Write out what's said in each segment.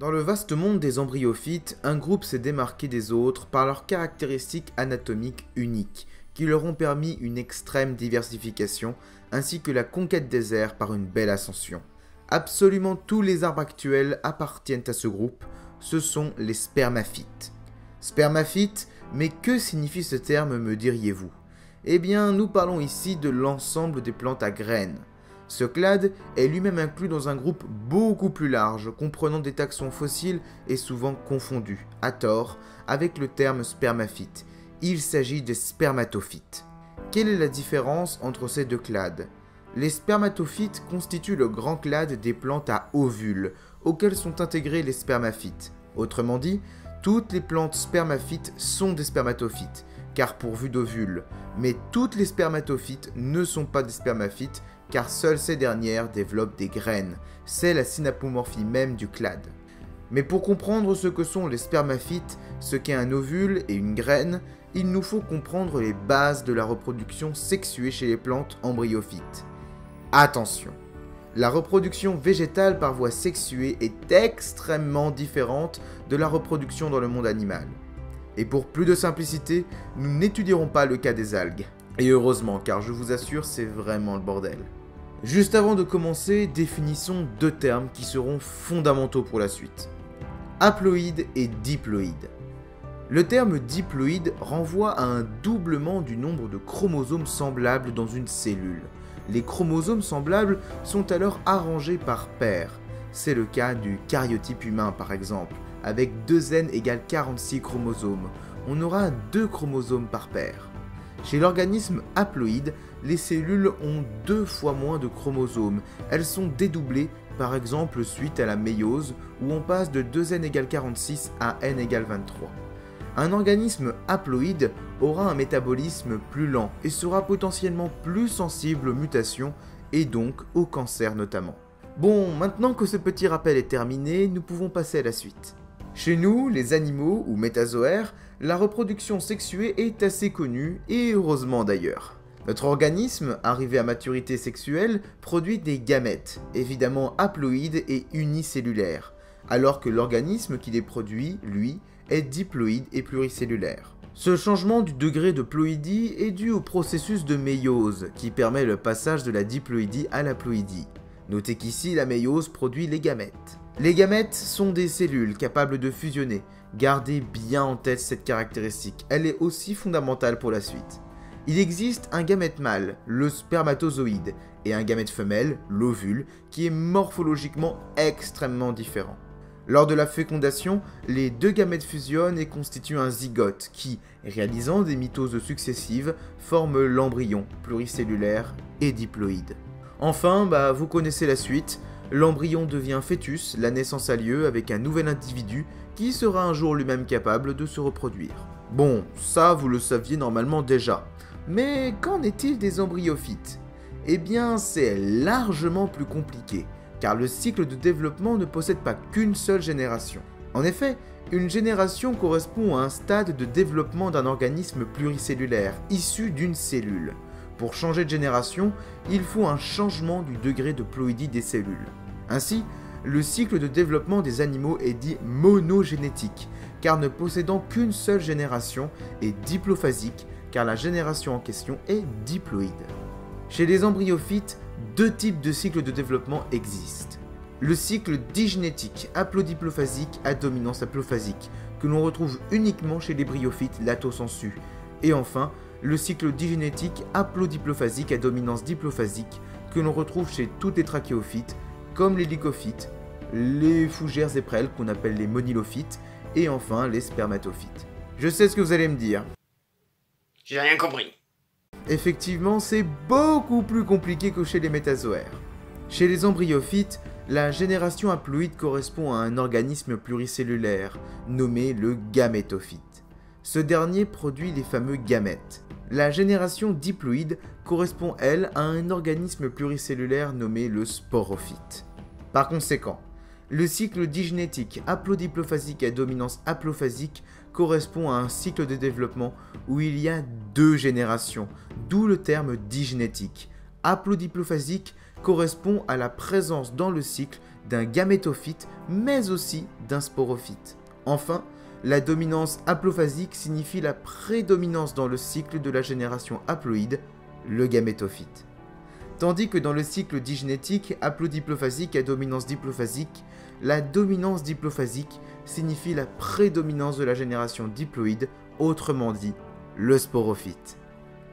Dans le vaste monde des embryophytes, un groupe s'est démarqué des autres par leurs caractéristiques anatomiques uniques, qui leur ont permis une extrême diversification, ainsi que la conquête des airs par une belle ascension. Absolument tous les arbres actuels appartiennent à ce groupe, ce sont les spermaphytes. Spermaphytes, mais que signifie ce terme, me diriez-vous? Eh bien, nous parlons ici de l'ensemble des plantes à graines. Ce clade est lui-même inclus dans un groupe beaucoup plus large, comprenant des taxons fossiles et souvent confondus, à tort, avec le terme spermaphyte. Il s'agit des spermatophytes. Quelle est la différence entre ces deux clades? Les spermatophytes constituent le grand clade des plantes à ovules, auxquelles sont intégrés les spermaphytes. Autrement dit, toutes les plantes spermaphytes sont des spermatophytes, car pourvues d'ovules. Mais toutes les spermatophytes ne sont pas des spermaphytes, car seules ces dernières développent des graines. C'est la synapomorphie même du clade. Mais pour comprendre ce que sont les spermaphytes, ce qu'est un ovule et une graine, il nous faut comprendre les bases de la reproduction sexuée chez les plantes embryophytes. Attention, la reproduction végétale par voie sexuée est extrêmement différente de la reproduction dans le monde animal. Et pour plus de simplicité, nous n'étudierons pas le cas des algues. Et heureusement, car je vous assure, c'est vraiment le bordel. Juste avant de commencer, définissons deux termes qui seront fondamentaux pour la suite. Haploïde et diploïde. Le terme diploïde renvoie à un doublement du nombre de chromosomes semblables dans une cellule. Les chromosomes semblables sont alors arrangés par paires. C'est le cas du caryotype humain par exemple. Avec 2n égale 46 chromosomes, on aura 2 chromosomes par paire. Chez l'organisme haploïde, les cellules ont 2 fois moins de chromosomes. Elles sont dédoublées, par exemple suite à la méiose, où on passe de 2n égale 46 à n égale 23. Un organisme haploïde aura un métabolisme plus lent et sera potentiellement plus sensible aux mutations et donc au cancer notamment. Bon, maintenant que ce petit rappel est terminé, nous pouvons passer à la suite. Chez nous, les animaux ou métazoaires, la reproduction sexuée est assez connue, et heureusement d'ailleurs. Notre organisme, arrivé à maturité sexuelle, produit des gamètes, évidemment haploïdes et unicellulaires, alors que l'organisme qui les produit, lui, est diploïde et pluricellulaire. Ce changement du degré de ploïdie est dû au processus de méiose, qui permet le passage de la diploïdie à la ploïdie. Notez qu'ici, la méiose produit les gamètes. Les gamètes sont des cellules capables de fusionner. Gardez bien en tête cette caractéristique, elle est aussi fondamentale pour la suite. Il existe un gamète mâle, le spermatozoïde, et un gamète femelle, l'ovule, qui est morphologiquement extrêmement différent. Lors de la fécondation, les deux gamètes fusionnent et constituent un zygote qui, réalisant des mitoses successives, forme l'embryon pluricellulaire et diploïde. Enfin, vous connaissez la suite, l'embryon devient fœtus, la naissance a lieu avec un nouvel individu qui sera un jour lui-même capable de se reproduire. Bon, ça vous le saviez normalement déjà, mais qu'en est-il des embryophytes? Eh bien, c'est largement plus compliqué, car le cycle de développement ne possède pas qu'une seule génération. En effet, une génération correspond à un stade de développement d'un organisme pluricellulaire, issu d'une cellule. Pour changer de génération, il faut un changement du degré de ploïdie des cellules. Ainsi, le cycle de développement des animaux est dit monogénétique, car ne possédant qu'une seule génération, et diplophasique, car la génération en question est diploïde. Chez les embryophytes, deux types de cycles de développement existent. Le cycle digénétique haplodiplophasique à dominance haplophasique, que l'on retrouve uniquement chez les bryophytes latto-sensu. Et enfin, le cycle digénétique haplodiplophasique à dominance diplophasique, que l'on retrouve chez toutes les trachéophytes, comme les lycophytes, les fougères et prêles qu'on appelle les monilophytes, et enfin les spermatophytes. Je sais ce que vous allez me dire. J'ai rien compris. Effectivement, c'est beaucoup plus compliqué que chez les métazoaires. Chez les embryophytes, la génération haploïde correspond à un organisme pluricellulaire, nommé le gamétophyte. Ce dernier produit les fameux gamètes. La génération diploïde correspond, elle, à un organisme pluricellulaire nommé le sporophyte. Par conséquent, le cycle digénétique haplodiplophasique à dominance haplophasique correspond à un cycle de développement où il y a deux générations, d'où le terme digénétique. Haplodiplophasique correspond à la présence dans le cycle d'un gamétophyte, mais aussi d'un sporophyte. Enfin, la dominance haplophasique signifie la prédominance dans le cycle de la génération haploïde, le gamétophyte. Tandis que dans le cycle digénétique haplodiplophasique à dominance diplophasique, la dominance diplophasique signifie la prédominance de la génération diploïde, autrement dit, le sporophyte.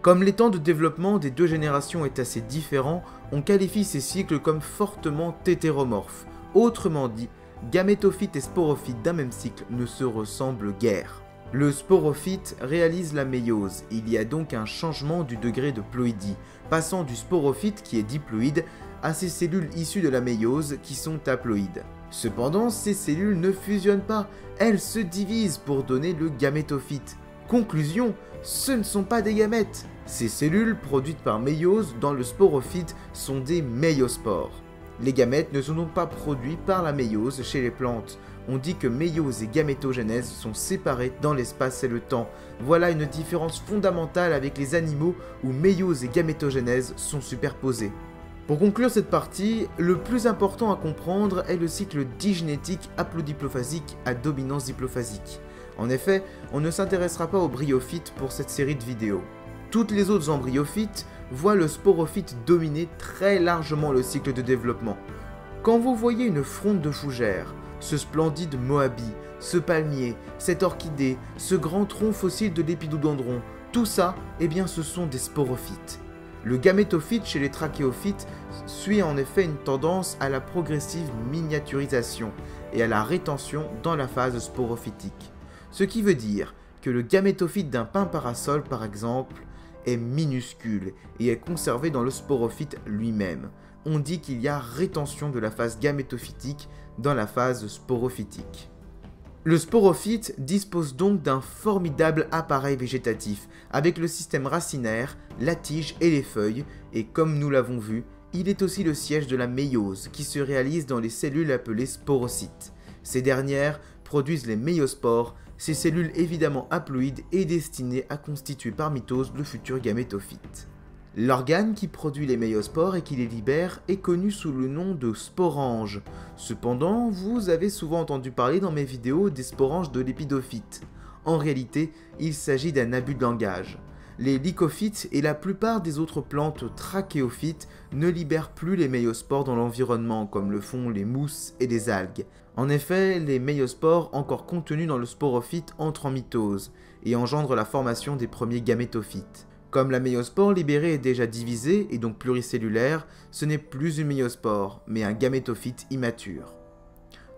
Comme les temps de développement des deux générations est assez différent, on qualifie ces cycles comme fortement hétéromorphes. Autrement dit, gamétophyte et sporophyte d'un même cycle ne se ressemblent guère. Le sporophyte réalise la méiose, il y a donc un changement du degré de ploïdie, passant du sporophyte qui est diploïde à ces cellules issues de la méiose qui sont haploïdes. Cependant, ces cellules ne fusionnent pas, elles se divisent pour donner le gamétophyte. Conclusion, ce ne sont pas des gamètes. Ces cellules produites par méiose dans le sporophyte sont des méiospores. Les gamètes ne sont donc pas produits par la méiose chez les plantes. On dit que méiose et gamétogenèse sont séparés dans l'espace et le temps. Voilà une différence fondamentale avec les animaux où méiose et gamétogenèse sont superposés. Pour conclure cette partie, le plus important à comprendre est le cycle digénétique haplodiplophasique à dominance diplophasique. En effet, on ne s'intéressera pas aux bryophytes pour cette série de vidéos. Toutes les autres embryophytes voient le sporophyte dominer très largement le cycle de développement. Quand vous voyez une fronde de fougère, ce splendide moabi, ce palmier, cette orchidée, ce grand tronc fossile de l'épidodendron, tout ça, eh bien ce sont des sporophytes. Le gamétophyte chez les trachéophytes suit en effet une tendance à la progressive miniaturisation et à la rétention dans la phase sporophytique. Ce qui veut dire que le gamétophyte d'un pin parasol par exemple est minuscule et est conservé dans le sporophyte lui-même. On dit qu'il y a rétention de la phase gamétophytique dans la phase sporophytique. Le sporophyte dispose donc d'un formidable appareil végétatif avec le système racinaire, la tige et les feuilles, et comme nous l'avons vu, il est aussi le siège de la méiose qui se réalise dans les cellules appelées sporocytes. Ces dernières produisent les méiospores, ces cellules évidemment haploïdes et destinées à constituer par mitose le futur gamétophyte. L'organe qui produit les méiospores et qui les libère est connu sous le nom de sporange. Cependant, vous avez souvent entendu parler dans mes vidéos des sporanges de l'épidophyte. En réalité, il s'agit d'un abus de langage. Les lycophytes et la plupart des autres plantes trachéophytes ne libèrent plus les méiospores dans l'environnement comme le font les mousses et les algues. En effet, les méiospores encore contenus dans le sporophyte entrent en mitose et engendrent la formation des premiers gamétophytes. Comme la méiospore libérée est déjà divisée et donc pluricellulaire, ce n'est plus une méiospore, mais un gamétophyte immature.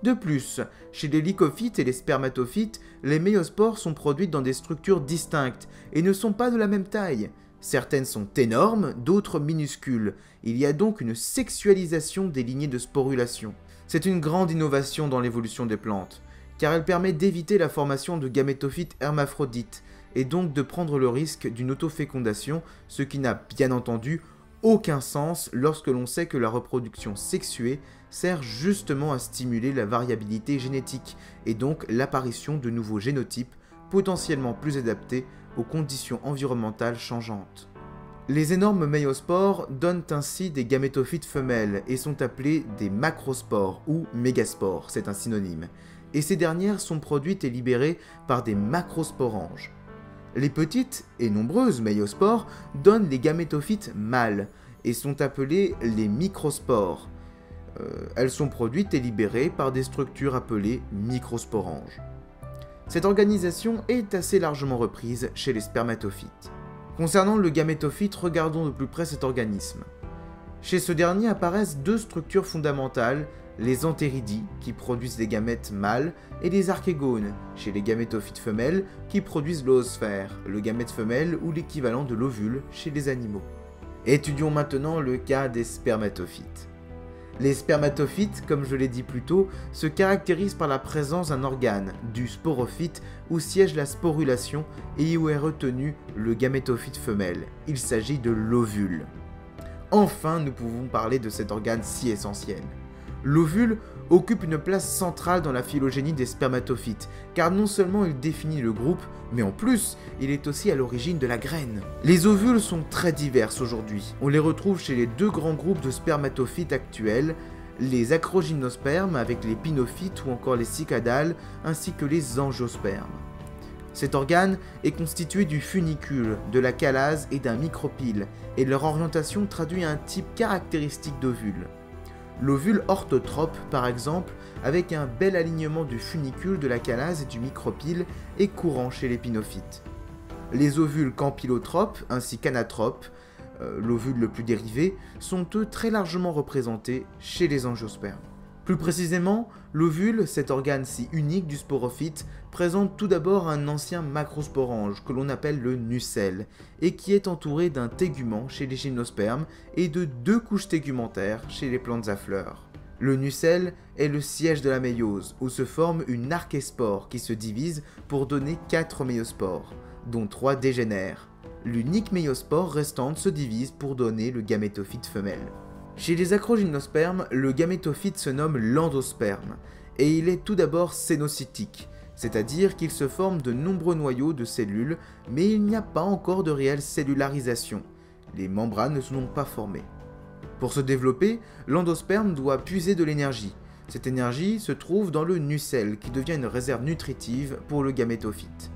De plus, chez les lycophytes et les spermatophytes, les méiospores sont produites dans des structures distinctes et ne sont pas de la même taille. Certaines sont énormes, d'autres minuscules. Il y a donc une sexualisation des lignées de sporulation. C'est une grande innovation dans l'évolution des plantes, car elle permet d'éviter la formation de gamétophytes hermaphrodites, et donc de prendre le risque d'une autofécondation, ce qui n'a bien entendu aucun sens lorsque l'on sait que la reproduction sexuée sert justement à stimuler la variabilité génétique, et donc l'apparition de nouveaux génotypes potentiellement plus adaptés aux conditions environnementales changeantes. Les énormes méiospores donnent ainsi des gamétophytes femelles et sont appelés des macrospores ou mégaspores, c'est un synonyme, et ces dernières sont produites et libérées par des macrosporanges. Les petites et nombreuses méiospores donnent les gamétophytes mâles et sont appelées les microspores. Elles sont produites et libérées par des structures appelées microsporanges. Cette organisation est assez largement reprise chez les spermatophytes. Concernant le gamétophyte, regardons de plus près cet organisme. Chez ce dernier apparaissent deux structures fondamentales, les entéridies, qui produisent des gamètes mâles, et les archégones, chez les gamétophytes femelles, qui produisent l'oosphère, le gamète femelle ou l'équivalent de l'ovule chez les animaux. Étudions maintenant le cas des spermatophytes. Les spermatophytes, comme je l'ai dit plus tôt, se caractérisent par la présence d'un organe, du sporophyte, où siège la sporulation et où est retenu le gamétophyte femelle. Il s'agit de l'ovule. Enfin, nous pouvons parler de cet organe si essentiel. L'ovule occupe une place centrale dans la phylogénie des spermatophytes, car non seulement il définit le groupe, mais en plus, il est aussi à l'origine de la graine. Les ovules sont très diverses aujourd'hui. On les retrouve chez les deux grands groupes de spermatophytes actuels, les acrogymnospermes avec les pinophytes ou encore les cicadales, ainsi que les angiospermes. Cet organe est constitué du funicule, de la calase et d'un micropyle, et leur orientation traduit un type caractéristique d'ovule. L'ovule orthotrope, par exemple, avec un bel alignement du funicule, de la calase et du micropyle, est courant chez les pinophytes. Les ovules campylotropes ainsi qu'anatropes, l'ovule le plus dérivé, sont eux très largement représentés chez les angiospermes. Plus précisément, l'ovule, cet organe si unique du sporophyte, présente tout d'abord un ancien macrosporange que l'on appelle le nucelle, et qui est entouré d'un tégument chez les gymnospermes et de 2 couches tégumentaires chez les plantes à fleurs. Le nucelle est le siège de la méiose, où se forme une archéspore qui se divise pour donner 4 méiospores, dont 3 dégénèrent. L'unique méiospore restante se divise pour donner le gamétophyte femelle. Chez les acrogymnospermes, le gamétophyte se nomme l'endosperme, et il est tout d'abord cénocytique, c'est-à-dire qu'il se forme de nombreux noyaux de cellules, mais il n'y a pas encore de réelle cellularisation. Les membranes ne sont donc pas formées. Pour se développer, l'endosperme doit puiser de l'énergie. Cette énergie se trouve dans le nucelle, qui devient une réserve nutritive pour le gamétophyte.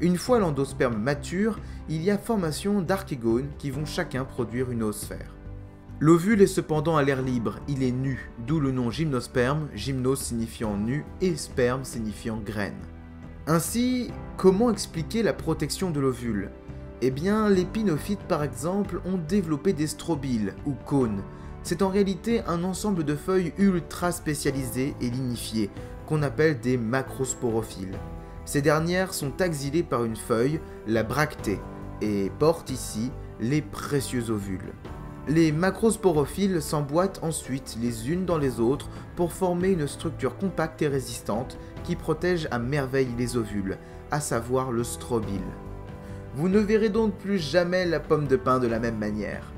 Une fois l'endosperme mature, il y a formation d'archégones qui vont chacun produire une oosphère. L'ovule est cependant à l'air libre, il est nu, d'où le nom gymnosperme, gymnos signifiant nu et sperme signifiant graine. Ainsi, comment expliquer la protection de l'ovule ? Eh bien, les pinophytes par exemple ont développé des strobiles ou cônes. C'est en réalité un ensemble de feuilles ultra spécialisées et lignifiées, qu'on appelle des macrosporophiles. Ces dernières sont axillées par une feuille, la bractée, et portent ici les précieux ovules. Les macrosporophiles s'emboîtent ensuite les unes dans les autres pour former une structure compacte et résistante qui protège à merveille les ovules, à savoir le strobile. Vous ne verrez donc plus jamais la pomme de pin de la même manière.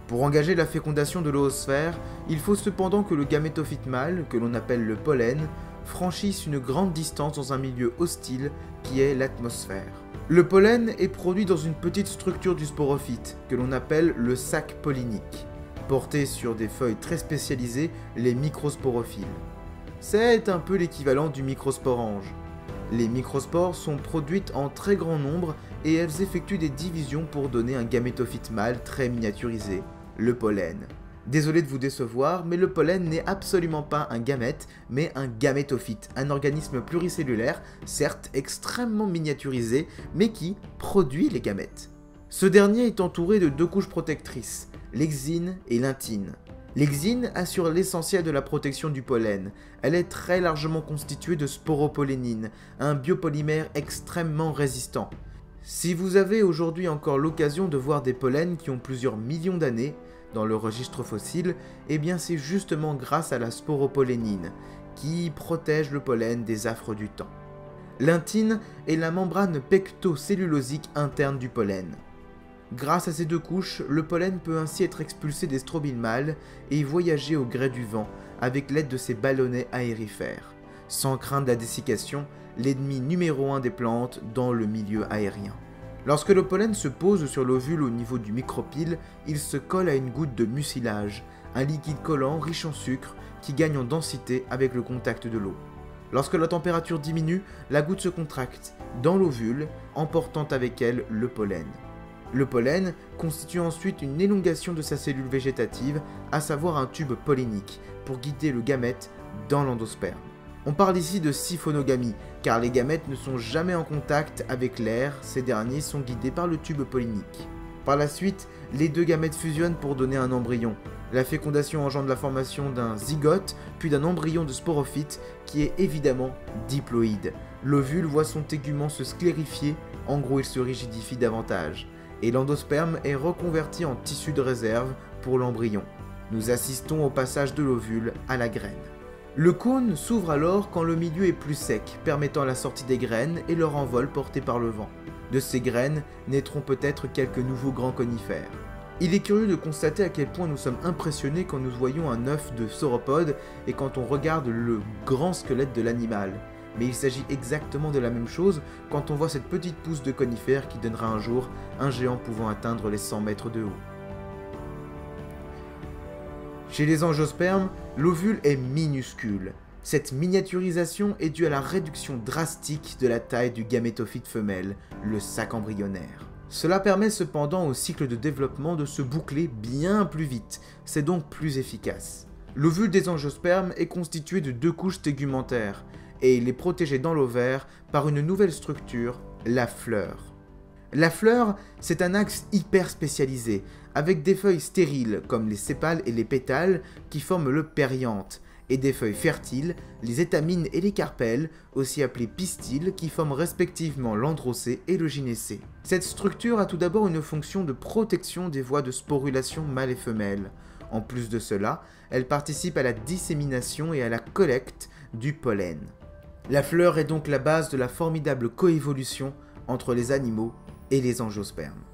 Pour engager la fécondation de l'oosphère, il faut cependant que le gamétophyte mâle, que l'on appelle le pollen, franchisse une grande distance dans un milieu hostile qui est l'atmosphère. Le pollen est produit dans une petite structure du sporophyte, que l'on appelle le sac pollinique, porté sur des feuilles très spécialisées, les microsporophiles. C'est un peu l'équivalent du microsporange. Les microspores sont produites en très grand nombre et elles effectuent des divisions pour donner un gamétophyte mâle très miniaturisé, le pollen. Désolé de vous décevoir, mais le pollen n'est absolument pas un gamète, mais un gamétophyte, un organisme pluricellulaire, certes extrêmement miniaturisé, mais qui produit les gamètes. Ce dernier est entouré de 2 couches protectrices, l'exine et l'intine. L'exine assure l'essentiel de la protection du pollen. Elle est très largement constituée de sporopollénine, un biopolymère extrêmement résistant. Si vous avez aujourd'hui encore l'occasion de voir des pollens qui ont plusieurs millions d'années, dans le registre fossile, eh bien c'est justement grâce à la sporopollénine, qui protège le pollen des affres du temps. L'intine est la membrane pectocellulosique interne du pollen. Grâce à ces 2 couches, le pollen peut ainsi être expulsé des strobiles mâles et voyager au gré du vent avec l'aide de ses ballonnets aérifères, sans craindre la dessiccation, l'ennemi numéro 1 des plantes dans le milieu aérien. Lorsque le pollen se pose sur l'ovule au niveau du micropyle, il se colle à une goutte de mucilage, un liquide collant riche en sucre qui gagne en densité avec le contact de l'eau. Lorsque la température diminue, la goutte se contracte dans l'ovule, emportant avec elle le pollen. Le pollen constitue ensuite une élongation de sa cellule végétative, à savoir un tube pollinique, pour guider le gamète dans l'endosperme. On parle ici de siphonogamie, car les gamètes ne sont jamais en contact avec l'air, ces derniers sont guidés par le tube pollinique. Par la suite, les 2 gamètes fusionnent pour donner un embryon. La fécondation engendre la formation d'un zygote, puis d'un embryon de sporophyte qui est évidemment diploïde. L'ovule voit son tégument se sclérifier, en gros il se rigidifie davantage, et l'endosperme est reconverti en tissu de réserve pour l'embryon. Nous assistons au passage de l'ovule à la graine. Le cône s'ouvre alors quand le milieu est plus sec, permettant la sortie des graines et leur envol porté par le vent. De ces graines naîtront peut-être quelques nouveaux grands conifères. Il est curieux de constater à quel point nous sommes impressionnés quand nous voyons un œuf de sauropode et quand on regarde le grand squelette de l'animal. Mais il s'agit exactement de la même chose quand on voit cette petite pousse de conifère qui donnera un jour un géant pouvant atteindre les 100 mètres de haut. Chez les angiospermes, l'ovule est minuscule. Cette miniaturisation est due à la réduction drastique de la taille du gamétophyte femelle, le sac embryonnaire. Cela permet cependant au cycle de développement de se boucler bien plus vite, c'est donc plus efficace. L'ovule des angiospermes est constitué de 2 couches tégumentaires, et il est protégé dans l'ovaire par une nouvelle structure, la fleur. La fleur, c'est un axe hyper spécialisé, avec des feuilles stériles comme les sépales et les pétales qui forment le périanthe, et des feuilles fertiles, les étamines et les carpelles, aussi appelées pistils, qui forment respectivement l'androcée et le gynécée. Cette structure a tout d'abord une fonction de protection des voies de sporulation mâle et femelle. En plus de cela, elle participe à la dissémination et à la collecte du pollen. La fleur est donc la base de la formidable coévolution entre les animaux et les angiospermes.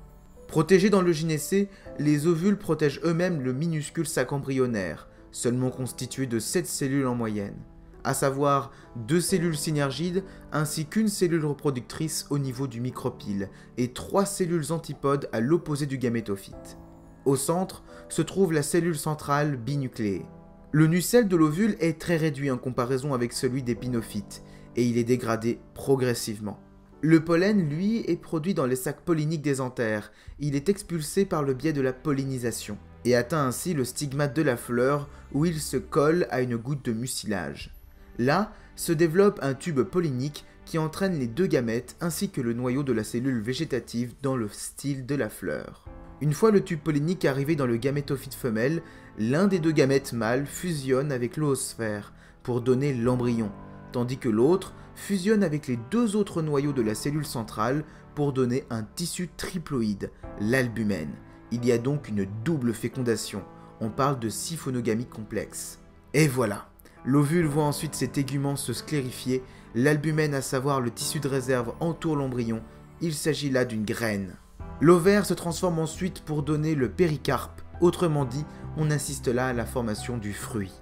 Protégés dans le gynécée, les ovules protègent eux-mêmes le minuscule sac embryonnaire, seulement constitué de 7 cellules en moyenne, à savoir 2 cellules synergides ainsi qu'une cellule reproductrice au niveau du micropyle et 3 cellules antipodes à l'opposé du gamétophyte. Au centre se trouve la cellule centrale binucléée. Le nucelle de l'ovule est très réduit en comparaison avec celui des pinophytes, et il est dégradé progressivement. Le pollen, lui, est produit dans les sacs polliniques des anthères. Il est expulsé par le biais de la pollinisation, et atteint ainsi le stigmate de la fleur, où il se colle à une goutte de mucilage. Là, se développe un tube pollinique qui entraîne les 2 gamètes ainsi que le noyau de la cellule végétative dans le style de la fleur. Une fois le tube pollinique arrivé dans le gamétophyte femelle, l'un des 2 gamètes mâles fusionne avec l'oosphère pour donner l'embryon, tandis que l'autre fusionne avec les 2 autres noyaux de la cellule centrale pour donner un tissu triploïde, l'albumène. Il y a donc une double fécondation, on parle de siphonogamie complexe. Et voilà, l'ovule voit ensuite ses téguments se sclérifier, l'albumène, à savoir le tissu de réserve, entoure l'embryon, il s'agit là d'une graine. L'ovaire se transforme ensuite pour donner le péricarpe, autrement dit, on assiste là à la formation du fruit.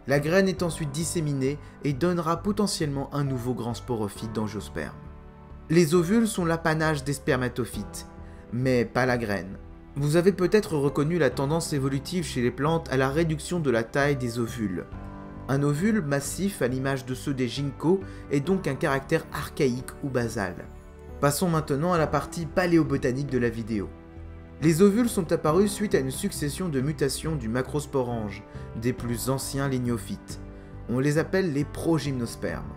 La graine est ensuite disséminée et donnera potentiellement un nouveau grand sporophyte d'angiosperme. Les ovules sont l'apanage des spermatophytes, mais pas la graine. Vous avez peut-être reconnu la tendance évolutive chez les plantes à la réduction de la taille des ovules. Un ovule massif à l'image de ceux des ginkgos est donc un caractère archaïque ou basal. Passons maintenant à la partie paléobotanique de la vidéo. Les ovules sont apparus suite à une succession de mutations du macrosporange, des plus anciens lignophytes. On les appelle les progymnospermes.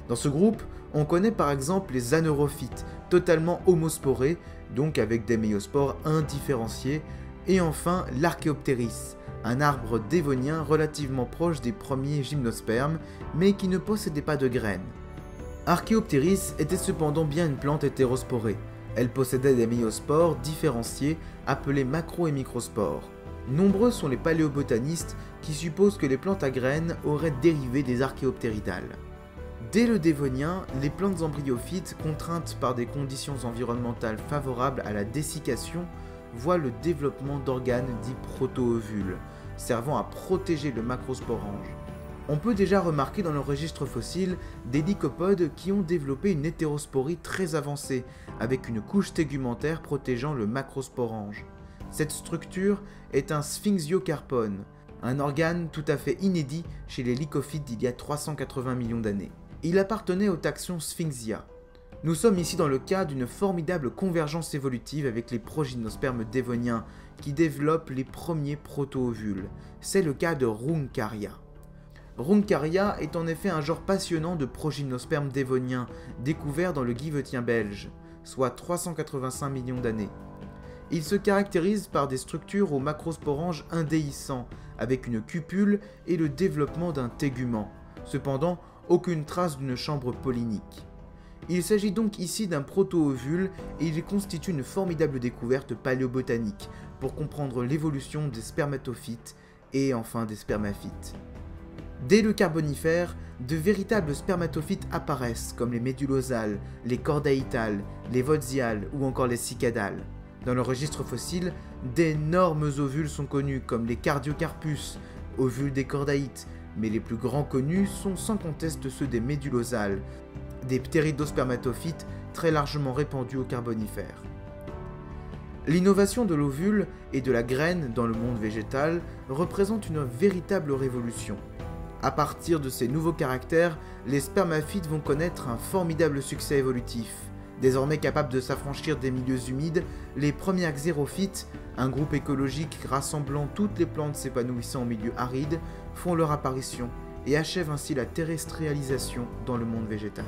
Dans ce groupe, on connaît par exemple les aneurophytes, totalement homosporés, donc avec des méiospores indifférenciés, et enfin l'Archéoptéris, un arbre dévonien relativement proche des premiers gymnospermes, mais qui ne possédait pas de graines. Archéoptéris était cependant bien une plante hétérosporée. Elle possédait des méiospores différenciés appelés macro- et microspores. Nombreux sont les paléobotanistes qui supposent que les plantes à graines auraient dérivé des archéoptéridales. Dès le Dévonien, les plantes embryophytes, contraintes par des conditions environnementales favorables à la dessiccation, voient le développement d'organes dits proto-ovules, servant à protéger le macrosporange. On peut déjà remarquer dans le registre fossile des lycopodes qui ont développé une hétérosporie très avancée, avec une couche tégumentaire protégeant le macrosporange. Cette structure est un sphinxiocarpone, un organe tout à fait inédit chez les lycophytes d'il y a 380 millions d'années. Il appartenait au taxon Sphinxia. Nous sommes ici dans le cas d'une formidable convergence évolutive avec les progymnospermes dévoniens qui développent les premiers proto-ovules. C'est le cas de Runcaria. Runcaria est en effet un genre passionnant de progymnospermes dévoniens découvert dans le Guivetien belge, soit 385 millions d'années. Il se caractérise par des structures au macrosporange indéhiscent, avec une cupule et le développement d'un tégument. Cependant, aucune trace d'une chambre pollinique. Il s'agit donc ici d'un proto-ovule et il constitue une formidable découverte paléobotanique pour comprendre l'évolution des spermatophytes et enfin des spermaphytes. Dès le Carbonifère, de véritables spermatophytes apparaissent comme les médulosales, les chordaïtales, les volziales ou encore les cicadales. Dans le registre fossile, d'énormes ovules sont connus comme les Cardiocarpus, ovules des cordaïtes, mais les plus grands connus sont sans conteste ceux des médulosales, des ptéridospermatophytes très largement répandus au Carbonifère. L'innovation de l'ovule et de la graine dans le monde végétal représente une véritable révolution. À partir de ces nouveaux caractères, les spermaphites vont connaître un formidable succès évolutif. Désormais capables de s'affranchir des milieux humides, les premiers xérophytes, un groupe écologique rassemblant toutes les plantes s'épanouissant en milieu aride, font leur apparition et achèvent ainsi la terrestrialisation dans le monde végétal.